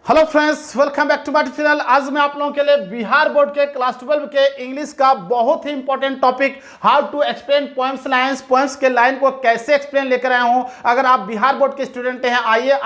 Hello friends, welcome back to my channel. आज मैं आप लोगों के लिए बिहार बोर्ड के क्लास 12 के इंग्लिश का बहुत ही important topic how to explain poems lines, poems के लाइन को कैसे एक्सप्लेन लेकर आया हूं। अगर आप बिहार बोर्ड के स्टूडेंट हैं, आईए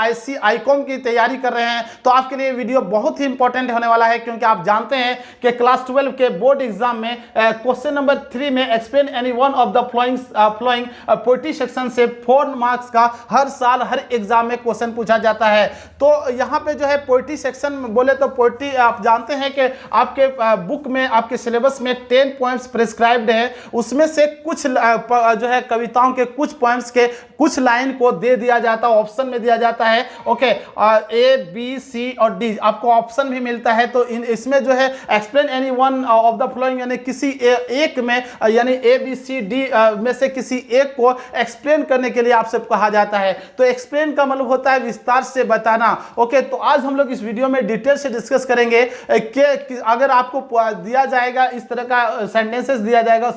आईकॉम की तैयारी कर रहे हैं, तो आपके लिए वीडियो बहुत ही इंपॉर्टेंट होने वाला है, क्योंकि आप जानते हैं कि क्लास 12 के बोर्ड एग्जाम में क्वेश्चन नंबर 3 में explain any one of the flowing poetry section से 4 मार्क्स का हर साल हर एग्जाम में क्वेश्चन पूछा जाता है। तो यहाँ पे जो है पोएट्री सेक्शन में बोले तो पोएट्री आप जानते हैं कि आपके बुक में, आपके सिलेबस में 10 पोएम्स प्रिस्क्राइब्ड है। उसमें से कुछ जो है कविताओं के कुछ पोएम्स के कुछ लाइन को दे दिया जाता है, ऑप्शन में दिया जाता है। ओके, ए बी सी और डी आपको ऑप्शन भी मिलता है। तो इसमें जो है explain any one of the flowing, यानी किसी एक में, यानी ए बी सी डी में से किसी एक को एक्सप्लेन करने के लिए आपसे कहा जाता है। तो एक्सप्लेन का मतलब होता है विस्तार से बताना। ओके, तो आज हम लोग इस वीडियो में डिटेल से डिस्कस करेंगे कि अगर आपको दिया जाएगा इस तरह का सेंटेंसेस दिया जाएगा,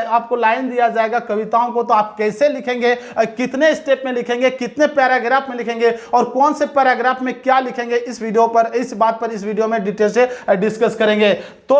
आपको लाइन दिया जाएगा कविताओं को, तो आप कैसे लिखेंगे, कितने स्टेप में लिखेंगे, कितने पैराग्राफ में लिखेंगे और कौन से पैराग्राफ में क्या लिखेंगे, इस बात पर इस वीडियो में डिटेल से डिस्कस करेंगे। तो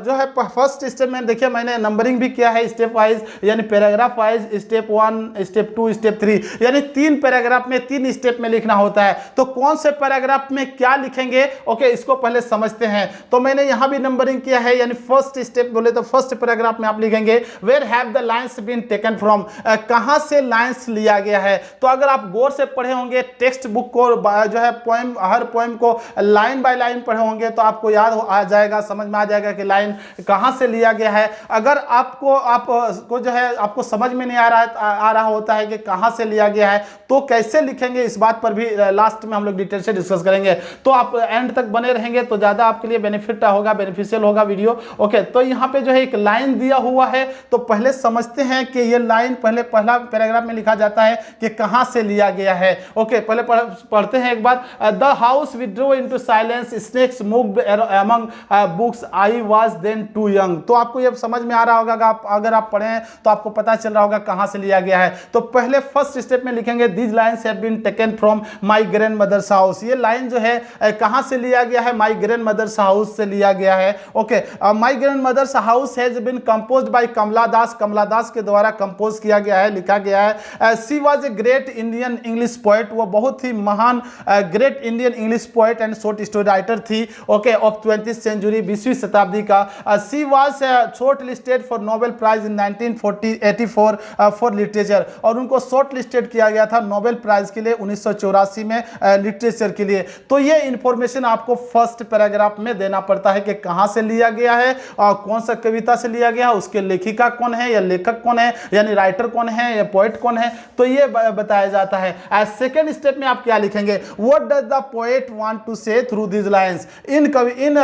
जो है फर्स्ट स्टेप में देखिए मैंने नंबरिंग भी किया है स्टेप वाइज, यानी paragraph wise, step 1, step 2, step 3, यानी 3 पैराग्राफ में 3 स्टेप में लिखना होता है। तो कौन से पैराग्राफ में क्या लिखेंगे, ओके, इसको पहले समझते हैं। तो मैंने यहां भी नंबरिंग किया है, यानी फर्स्ट स्टेप बोले तो फर्स्ट पैराग्राफ में आप लिखेंगे where have the lines been taken from, कहां से लाइन्स लिया गया है। तो अगर आप गौर से पढ़े होंगे टेक्स्ट बुक को, जो है पोएम, हर पोएम को लाइन बाय लाइन पढ़े होंगे, तो आपको याद आ जाएगा, समझ में आ जाएगा कि लाइन कहां से लिया गया है। अगर आपको जो है आपको समझ में नहीं आ रहा होता है कि कहां से लिया गया है, तो कैसे लिखेंगे, इस बात पर भी लास्ट में हम लोग डिटेल से डिस्कस करेंगे। तो आप एंड तक बने रहेंगे तो ज्यादा आपके लिए बेनिफिशियल होगा वीडियो। ओके, तो यहाँ पे जो है एक लाइन दिया हुआ है, तो पहले समझते हैं कि ये लाइन पहला पैराग्राफ में लिखा जाता है कि कहां से लिया गया है। ओके, पहले पढ़ते हैं एक बार। The house withdrew into silence, snakes moved among books, I was then too young. तो आपको ये समझ में आ रहा होगा, अगर आप पढ़े हैं तो आपको पता चल रहा होगा कहां से लिया गया है। तो पहले फर्स्ट स्टेप में लिखेंगे these lines have been taken from my grandmother's house. ये लाइन जो है कहां से लिया गया है, माय ग्रैंडमदर्स हाउस से लिया गया है। Okay, my grandmother's house has been composed by Kamala Das के द्वारा कंपोज किया गया है, लिखा गया है। She was a great Indian English poet, वो बहुत ही महान great Indian English poet and short story writer थी। ओके, ऑफ 20th सेंचुरी, 20वीं शताब्दी का। She was short listed for Nobel prize in 1984 for literature, और उनको शॉर्ट लिस्टेड किया गया था नोबेल प्राइज के लिए 1984 में लिटरेचर के लिए। तो ये इंफॉर्मेशन आपको फर्स्ट पैराग्राफ में देना पड़ता है कि कहां से लिया गया है और कौन सा कविता से लिया गया है, उसके लेखिका कौन है या लेखक कौन है, यानी राइटर कौन है या पोएट कौन है, तो ये बताया जाता है। सेकंड स्टेप में आप क्या लिखेंगे, what does the poet want to say through this lines, in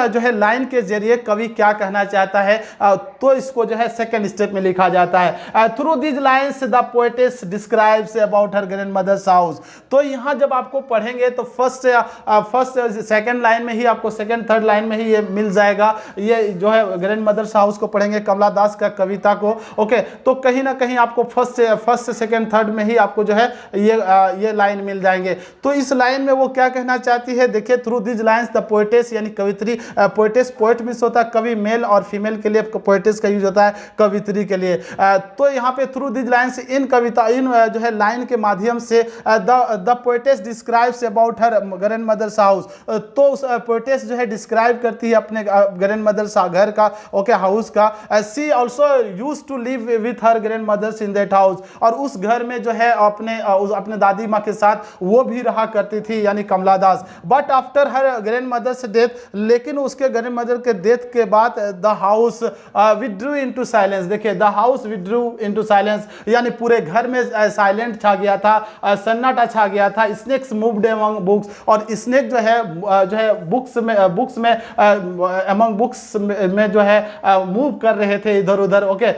जो है लाइन के जरिए कवि क्या कहना चाहता है, तो इसको जो है सेकंड स्टेप में लिखा जाता है। Through this lines the poetess describes about her grandmother's house. तो यहां जब आपको पढ़ेंगे तो फर्स्ट सेकंड लाइन में ही आपको, सेकंड थर्ड लाइन में ही ये मिल जाएगा। ये जो है ग्रैंडमदर्स हाउस को पढ़ेंगे, कमला दास का कविता को। ओके, तो कहीं ना कहीं आपको फर्स्ट सेकंड थर्ड में ही आपको जो है ये लाइन मिल जाएंगे। तो इस लाइन में वो क्या कहना चाहती है, देखिए, through this lines the poetess, यानी कवित्री, पोएटेस पोएट मींस होता है कवि, मेल और फीमेल के लिए पोएटेस का यूज होता है कवित्री के लिए। तो यहाँ पे थ्रू दिस लाइन्स, इन जो है लाइन के माध्यम से the poetess describes about her grandmother's house, तो उस पोएटेस जो है डिस्क्राइब करती है अपने ग्रैंडमदर्स घर का, ओके, हाउस का। She also used to live with her grandmother's in that house, और उस घर में जो है अपने दादी माँ के साथ वो भी रहा करती थी, यानी Kamala Das. But after her grandmother's death, लेकिन उसके ग्रैंडमदर के डेथ के बाद the house withdrew into silence. देखिए, the house withdrew into silence, यानी पूरे घर में साइलेंट छा गया था, सन्नाटा छा गया था। स्नेक्स मूव्ड अमंग बुक्स, और स्नेक जो है बुक्स में अमंग बुक्स में जो है मूव कर रहे थे इधर उधर। Okay,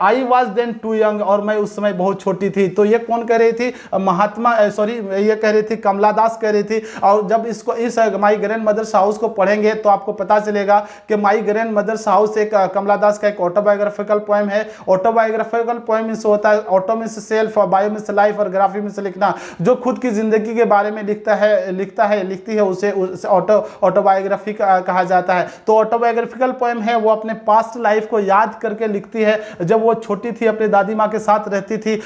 I was then too young, और मैं उस समय बहुत छोटी थी। तो ये कौन कह रही थी, ये कह रही थी कमला दास कह रही थी। और जब इस माय ग्रैंडमदर्स हाउस को पढ़ेंगे तो आपको पता चलेगा कि माई ग्रैंड मदर्स हाउस एक कमला दास का एक ऑटोबायोग्राफिकल पोएम है। ऑटोबायोग्राफिकल पोएम मींस होता है, auto means self, bio means life और ग्राफी मींस लिखना। जो खुद की जिंदगी के बारे में लिखती है उसे ऑटोबायोग्राफी कहा जाता है। तो ऑटोबायोग्राफिकल पोएम है वो अपने पास्ट लाइफ को याद करके लिखती है। जब वो छोटी थी अपनी दादी माँ के साथ रहती थी,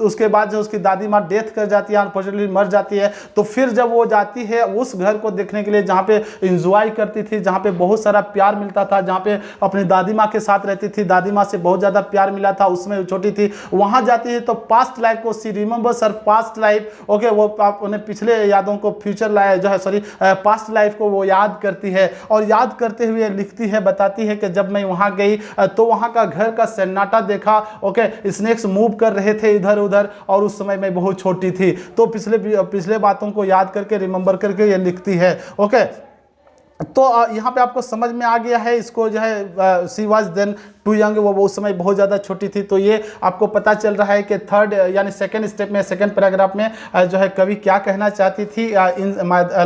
उसके बाद जो उसकी दादी माँ डेथ कर जाती है, अनफॉर्चुनेटली मर जाती है, तो फिर जब वो जाती है उस घर को देखने के लिए जहाँ पे इंजॉय करती थी, जहाँ पे बहुत सारा प्यार मिलता था, जहाँ पे अपनी दादी माँ के साथ रहती थी, दादी माँ से बहुत ज़्यादा प्यार मिला था, उसमें छोटी थी, वहाँ जाती है तो पास्ट लाइफ को she remembers her past life. Okay, वो आप उन्हें पिछले यादों को फ्यूचर लाइफ जो है सॉरी पास्ट लाइफ को वो याद करती है, और याद करते हुए लिखती है, बताती है कि जब मैं वहाँ गई तो वहाँ का घर का सन्नाटा देखा। ओके, स्नेक्स मूव कर रहे थे इधर उधर और उस समय मैं बहुत छोटी थी। तो पिछले बातों को याद करके रिमेंबर करके ये लिखती है। ओके, तो यहाँ पे आपको समझ में आ गया है। इसको जो है she was then too young, वो उस समय बहुत ज़्यादा छोटी थी। तो ये आपको पता चल रहा है कि थर्ड यानी सेकंड स्टेप में, सेकंड पैराग्राफ में जो है कवि क्या कहना चाहती थी इन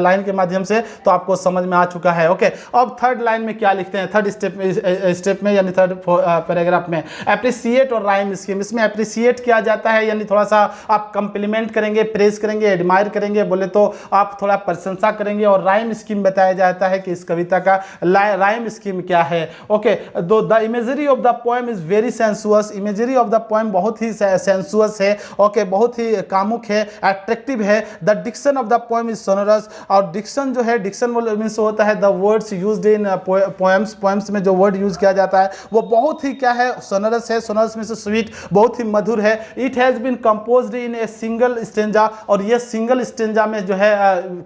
लाइन के माध्यम से, तो आपको समझ में आ चुका है। ओके, अब थर्ड लाइन में क्या लिखते हैं, थर्ड स्टेप में यानी थर्ड पैराग्राफ में अप्रिसिएट और राइम स्कीम। इसमें अप्रिसिएट किया जाता है यानी थोड़ा सा आप कंप्लीमेंट करेंगे, प्रेज करेंगे, एडमायर करेंगे, बोले तो आप थोड़ा प्रशंसा करेंगे, और राइम स्कीम बताया जाता है कि इस कविता का राइम स्कीम क्या है। Okay, the imagery of the poem is very sensuous. Imagery of the poem बहुत ही सेंसुअस है। ओके, बहुत ही कामुक है, अट्रैक्टिव है। The diction of the poem is sonorous, और डिक्शन जो है, डिक्शन मींस होता है the words used in poems में जो वर्ड यूज किया जाता है वो बहुत ही क्या है, सोनरस है। सोनरस मींस स्वीट, बहुत ही मधुर है। It has been composed in a single stanza, और ये सिंगल स्टेंजा में जो है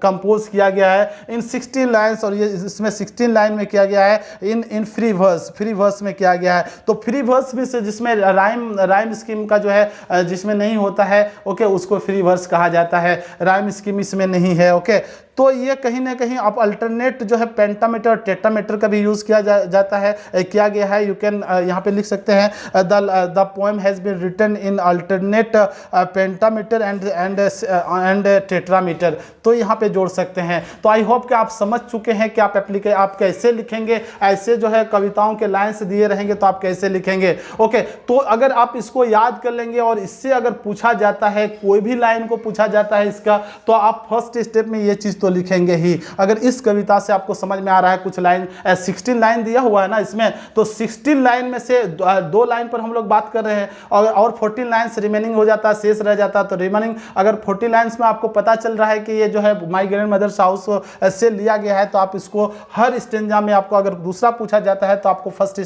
कंपोज किया गया है इन 16 लाइन्स, और ये इसमें 16 लाइन में किया गया है इन फ्री वर्स में किया गया है। तो फ्री वर्स में से जिसमें राइम स्कीम का जो है जिसमें नहीं होता है, ओके, उसको फ्री वर्स कहा जाता है। राइम स्कीम इसमें नहीं है। ओके, तो ये कहीं ना कहीं आप अल्टरनेट जो है पेंटामीटर टेट्रामीटर का भी यूज़ किया जाता है, किया गया है। यू कैन यहाँ पे लिख सकते हैं the poem has been written in alternate pentameter and tetrameter, तो यहाँ पे जोड़ सकते हैं। तो आई होप कि आप समझ चुके हैं कि आप कैसे लिखेंगे। ऐसे जो है कविताओं के लाइन्स दिए रहेंगे तो आप कैसे लिखेंगे। ओके, तो अगर आप इसको याद कर लेंगे और इससे अगर पूछा जाता है, कोई भी लाइन को पूछा जाता है इसका, तो आप फर्स्ट स्टेप में ये चीज़ तो लिखेंगे ही। अगर इस कविता से आपको समझ में आ रहा है, कुछ लाइन 16 लाइन दिया हुआ है ना इसमें, तो 16 लाइन में से 2 लाइन पर हम लोग बात कर रहे हैं, और 14 लाइन्स रिमेनिंग हो जाता है, शेष रह जाता है। तो रिमेनिंग अगर 40 लाइन्स में आपको पता चल रहा है कि ये जो है माई ग्रैंड मदर्स हाउस से लिया गया है, तो आप इसको हर स्टेंजा में आपको अगर दूसरा पूछा जाता है तो आपको फर्स्ट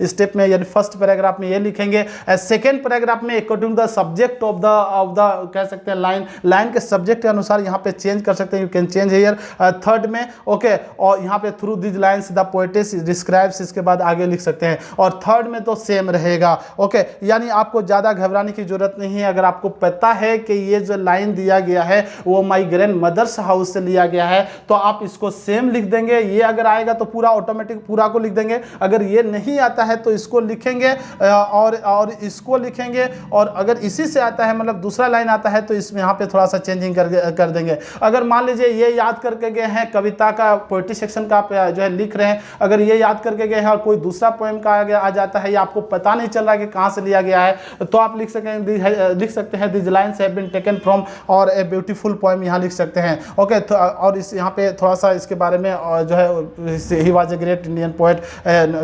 स्टेप में यानी फर्स्ट पैराग्राफ में ये लिखेंगे। सेकेंड पैराग्राफ में according the subject of the कह सकते हैं लाइन के सब्जेक्ट के अनुसार यहाँ पे चेंज कर सकते हैं। You can change here third में। ओके, और यहाँ पे through this lines the poet's describes, इसके बाद आगे लिख सकते हैं। और थर्ड में तो सेम रहेगा। ओके, यानी आपको ज़्यादा घबराने की जरूरत नहीं है। अगर आपको पता है कि ये जो लाइन दिया गया है वो माई ग्रैंड मदर्स हाउस से लिया गया है, तो आप इसको सेम लिख देंगे। ये अगर आएगा तो पूरा ऑटोमेटिक पूरा को लिख देंगे। अगर ये नहीं आता है तो इसको लिखेंगे और इसको लिखेंगे। और अगर इसी से आता है, मतलब दूसरा लाइन आता है, तो इसमें यहाँ पे थोड़ा सा चेंजिंग कर देंगे। अगर मान लीजिए ये याद करके गए हैं, कविता का पोएट्री सेक्शन का आप जो है लिख रहे हैं, अगर ये याद करके गए हैं और कोई दूसरा पोएम का आ जाता है या आपको पता नहीं चल रहा कि कहाँ से लिया गया है, तो आप लिख सकते हैं these lines have been taken from और ए ब्यूटीफुल पोएम, यहाँ लिख सकते हैं। ओके, और इस यहाँ पे थोड़ा सा इसके बारे में जो है he was a great Indian poet,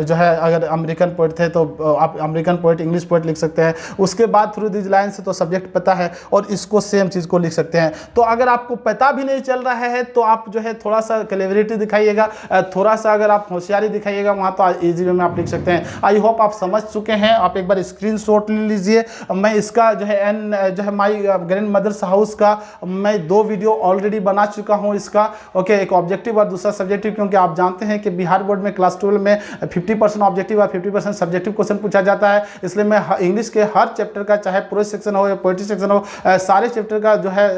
जो है अगर अमेरिकन पोएट थे तो आप अमेरिकन पोएट, इंग्लिश पोएट लिख सकते हैं। उसके बाद थ्रू दिस लाइन्स से तो सब्जेक्ट पता है और इसको सेम चीज़ को लिख सकते हैं। तो अगर आपको पता भी नहीं चल रहा है तो आप जो है थोड़ा सा क्लेवरिटी दिखाइएगा, थोड़ा सा अगर आप होशियारी दिखाइएगा वहाँ, तो इजी वे में आप लिख सकते हैं। आई होप आप समझ चुके हैं। आप एक बार स्क्रीनशॉट ले लीजिए। मैं इसका जो है माई ग्रैंड मदर्स हाउस का मैं 2 वीडियो ऑलरेडी बना चुका हूँ इसका। ओके, एक ऑब्जेक्टिव और दूसरा सब्जेक्टिव, क्योंकि आप जानते हैं कि बिहार बोर्ड में क्लास 12 में 50% ऑब्जेक्टिव और 50% सब्जेक्टिव क्वेश्चन पूछा जाता है। इसलिए मैं इंग्लिश के हर चैप्टर का, चाहे प्रोज सेक्शन हो या पोएट्री सेक्शन हो, सारे चैप्टर का जो है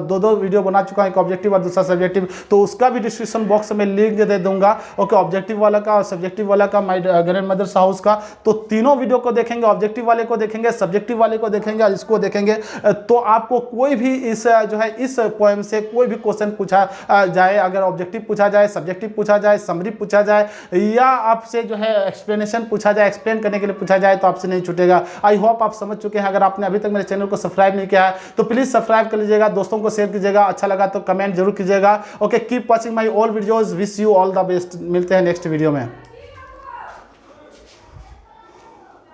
2 वीडियो बना चुका हूँ, एक ऑब्जेक्टिव और दूसरा सब्जेक्टिव, तो उसका भी डिस्क्रिप्शन बॉक्स में लिंक दे दूंगा। ओके, ऑब्जेक्टिव वाला का और सब्जेक्टिव वाला का, माय ग्रैंड मदर्स हाउस का, तो तीनों वीडियो को देखेंगे, ऑब्जेक्टिव वाले को देखेंगे, सब्जेक्टिव वाले को देखेंगे और इसको देखेंगे, तो आपको कोई भी इस जो है इस पोएम से कोई भी क्वेश्चन पूछा जाए, अगर ऑब्जेक्टिव पूछा जाए, सब्जेक्टिव पूछा जाए, समरी पूछा जाए, या आपसे जो है एक्सप्लेनेशन पूछा जाए, एक्सप्लेन करने के लिए पूछा जाए, तो आपसे नहीं छूटेगा। आई होप आप समझ चुके हैं। अगर आपने अभी तक मेरे चैनल को सब्सक्राइब नहीं किया है तो प्लीज सब्सक्राइब कर लीजिएगा, दोस्तों को शेयर कीजिएगा, अच्छा लगा तो कमेंट जरूर कीजिएगा। Okay, keep watching my all videos, wish you all the best. मिलते हैं नेक्स्ट वीडियो में।